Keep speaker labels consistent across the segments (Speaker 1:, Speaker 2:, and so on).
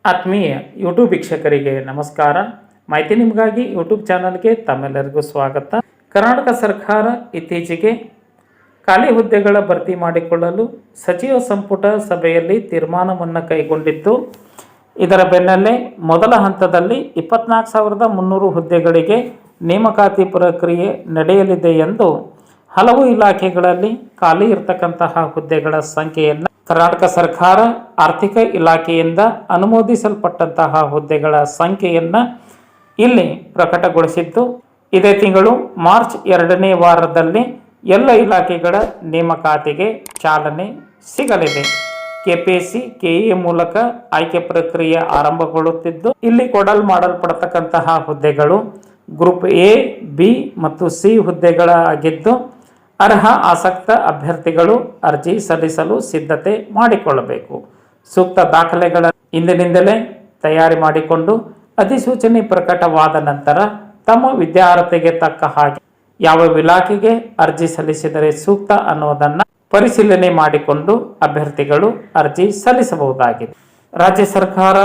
Speaker 1: ಆತ್ಮೀಯ ಯೂಟ್ಯೂಬ್ ವೀಕ್ಷಕರಿಗೆ ನಮಸ್ಕಾರ. ಮಾಹಿತಿ ನಿಮಗಾಗಿ ಯೂಟ್ಯೂಬ್ ಚಾನಲ್ಗೆ ತಮ್ಮೆಲ್ಲರಿಗೂ ಸ್ವಾಗತ. ಕರ್ನಾಟಕ ಸರ್ಕಾರ ಇತ್ತೀಚೆಗೆ ಖಾಲಿ ಹುದ್ದೆಗಳ ಭರ್ತಿ ಮಾಡಿಕೊಳ್ಳಲು ಸಚಿವ ಸಂಪುಟ ಸಭೆಯಲ್ಲಿ ತೀರ್ಮಾನವನ್ನು ಕೈಗೊಂಡಿತ್ತು. ಇದರ ಬೆನ್ನಲ್ಲೇ ಮೊದಲ ಹಂತದಲ್ಲಿ 24,300 ಹುದ್ದೆಗಳಿಗೆ ನೇಮಕಾತಿ ಪ್ರಕ್ರಿಯೆ ನಡೆಯಲಿದೆ ಎಂದು ಹಲವು ಇಲಾಖೆಗಳಲ್ಲಿ ಖಾಲಿ ಇರತಕ್ಕಂತಹ ಹುದ್ದೆಗಳ ಸಂಖ್ಯೆಯನ್ನು ಕರ್ನಾಟಕ ಸರ್ಕಾರ ಆರ್ಥಿಕ ಇಲಾಖೆಯಿಂದ ಅನುಮೋದಿಸಲ್ಪಟ್ಟಂತಹ ಹುದ್ದೆಗಳ ಸಂಖ್ಯೆಯನ್ನು ಇಲ್ಲಿ ಪ್ರಕಟಗೊಳಿಸಿದ್ದು, ಇದೇ ತಿಂಗಳು ಮಾರ್ಚ್ 2ನೇ ವಾರದಲ್ಲಿ ಎಲ್ಲ ಇಲಾಖೆಗಳ ನೇಮಕಾತಿಗೆ ಚಾಲನೆ ಸಿಗಲಿದೆ. ಕೆಪಿಎಸ್ಸಿ ಕೆಇಎ ಮೂಲಕ ಆಯ್ಕೆ ಪ್ರಕ್ರಿಯೆ ಆರಂಭಗೊಳ್ಳುತ್ತಿದ್ದು, ಇಲ್ಲಿ ಮಾಡಲ್ಪಡತಕ್ಕಂತಹ ಹುದ್ದೆಗಳು ಗ್ರೂಪ್ ಎ, ಬಿ ಮತ್ತು ಸಿ ಹುದ್ದೆಗಳಾಗಿದ್ದು, ಅರ್ಹ ಆಸಕ್ತ ಅಭ್ಯರ್ಥಿಗಳು ಅರ್ಜಿ ಸಲ್ಲಿಸಲು ಸಿದ್ಧತೆ ಮಾಡಿಕೊಳ್ಳಬೇಕು. ಸೂಕ್ತ ದಾಖಲೆಗಳ ಇಂದಿನಿಂದಲೇ ತಯಾರಿ ಮಾಡಿಕೊಂಡು ಅಧಿಸೂಚನೆ ಪ್ರಕಟವಾದ ನಂತರ ತಮ್ಮ ವಿದ್ಯಾರ್ಹತೆಗೆ ತಕ್ಕ ಹಾಗೆ ಯಾವ ಇಲಾಖೆಗೆ ಅರ್ಜಿ ಸಲ್ಲಿಸಿದರೆ ಸೂಕ್ತ ಅನ್ನೋದನ್ನು ಪರಿಶೀಲನೆ ಮಾಡಿಕೊಂಡು ಅಭ್ಯರ್ಥಿಗಳು ಅರ್ಜಿ ಸಲ್ಲಿಸಬಹುದಾಗಿದೆ. ರಾಜ್ಯ ಸರ್ಕಾರ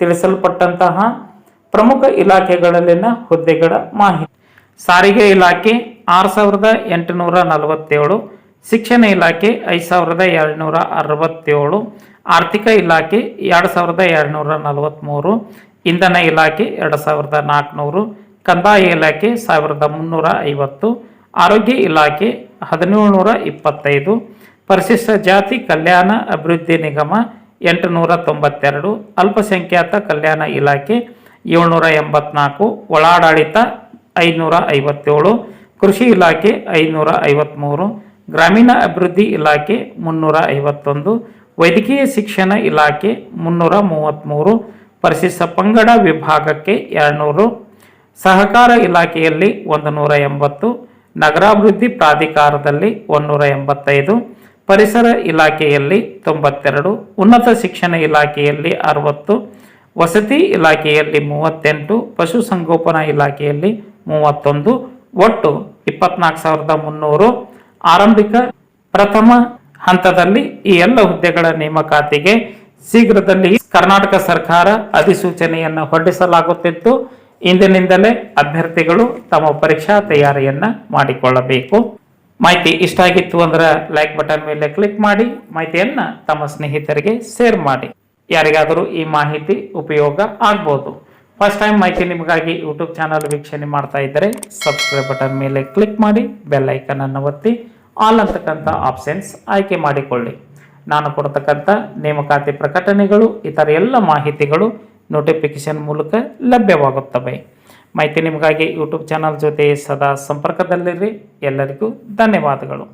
Speaker 1: ತಿಳಿಸಲ್ಪಟ್ಟಂತಹ ಪ್ರಮುಖ ಇಲಾಖೆಗಳಲ್ಲಿನ ಹುದ್ದೆಗಳ ಮಾಹಿತಿ: ಸಾರಿಗೆ ಇಲಾಖೆ 6,847, ಶಿಕ್ಷಣ ಇಲಾಖೆ 5,267, ಆರ್ಥಿಕ ಇಲಾಖೆ 2,243, ಇಂಧನ ಇಲಾಖೆ 2,400, ಕಂದಾಯ ಇಲಾಖೆ 1,350, ಆರೋಗ್ಯ ಇಲಾಖೆ 1,725, ಪರಿಶಿಷ್ಟ ಜಾತಿ ಕಲ್ಯಾಣ ಅಭಿವೃದ್ಧಿ ನಿಗಮ 892, ಅಲ್ಪಸಂಖ್ಯಾತ ಕಲ್ಯಾಣ ಇಲಾಖೆ 784, ಒಳಾಡಳಿತ 557, ಕೃಷಿ ಇಲಾಖೆ 553, ಗ್ರಾಮೀಣ ಅಭಿವೃದ್ಧಿ ಇಲಾಖೆ 351, ವೈದ್ಯಕೀಯ ಶಿಕ್ಷಣ ಇಲಾಖೆ 333, ಪರಿಶಿಷ್ಟ ಪಂಗಡ ವಿಭಾಗಕ್ಕೆ 200, ಸಹಕಾರ ಇಲಾಖೆಯಲ್ಲಿ 180, ನಗರಾಭಿವೃದ್ಧಿ ಪ್ರಾಧಿಕಾರದಲ್ಲಿ 185, ಪರಿಸರ ಇಲಾಖೆಯಲ್ಲಿ 92, ಉನ್ನತ ಶಿಕ್ಷಣ ಇಲಾಖೆಯಲ್ಲಿ 60, ವಸತಿ ಇಲಾಖೆಯಲ್ಲಿ 38, ಪಶುಸಂಗೋಪನಾ ಇಲಾಖೆಯಲ್ಲಿ 31, ಒಟ್ಟು 24,300. ಆರಂಭಿಕ ಪ್ರಥಮ ಹಂತದಲ್ಲಿ ಈ ಎಲ್ಲ ಹುದ್ದೆಗಳ ನೇಮಕಾತಿಗೆ ಶೀಘ್ರದಲ್ಲಿ ಕರ್ನಾಟಕ ಸರ್ಕಾರ ಅಧಿಸೂಚನೆಯನ್ನು ಹೊರಡಿಸಲಾಗುತ್ತಿದ್ದು, ಇಂದಿನಿಂದಲೇ ಅಭ್ಯರ್ಥಿಗಳು ತಮ್ಮ ಪರೀಕ್ಷಾ ತಯಾರಿಯನ್ನು ಮಾಡಿಕೊಳ್ಳಬೇಕು. ಮಾಹಿತಿ ಇಷ್ಟ ಆಗಿತ್ತು ಅಂದ್ರೆ ಲೈಕ್ ಬಟನ್ ಮೇಲೆ ಕ್ಲಿಕ್ ಮಾಡಿ, ಮಾಹಿತಿಯನ್ನು ತಮ್ಮ ಸ್ನೇಹಿತರಿಗೆ ಶೇರ್ ಮಾಡಿ. ಯಾರಿಗಾದರೂ ಈ ಮಾಹಿತಿ ಉಪಯೋಗ ಆಗ್ಬೋದು. ಫಸ್ಟ್ ಟೈಮ್ ಮಾಹಿತಿ ನಿಮಗಾಗಿ ಯೂಟ್ಯೂಬ್ ಚಾನಲ್ ವೀಕ್ಷಣೆ ಮಾಡ್ತಾ ಇದ್ದರೆ ಸಬ್ಸ್ಕ್ರೈಬ್ ಬಟನ್ ಮೇಲೆ ಕ್ಲಿಕ್ ಮಾಡಿ, ಬೆಲ್ ಐಕನ್ ಅನ್ನು ಒತ್ತಿ ಆಲ್ ಅಂತಕ್ಕಂಥ ಆಪ್ಷನ್ಸ್ ಆಯ್ಕೆ ಮಾಡಿಕೊಳ್ಳಿ. ನಾನು ಕೊಡ್ತಕ್ಕಂಥ ನೇಮಕಾತಿ ಪ್ರಕಟಣೆಗಳು ಇತರ ಎಲ್ಲ ಮಾಹಿತಿಗಳು ನೋಟಿಫಿಕೇಶನ್ ಮೂಲಕ ಲಭ್ಯವಾಗುತ್ತವೆ. ಮಾಹಿತಿ ನಿಮಗಾಗಿ ಯೂಟ್ಯೂಬ್ ಚಾನಲ್ ಜೊತೆ ಸದಾ ಸಂಪರ್ಕದಲ್ಲಿರಿ. ಎಲ್ಲರಿಗೂ ಧನ್ಯವಾದಗಳು.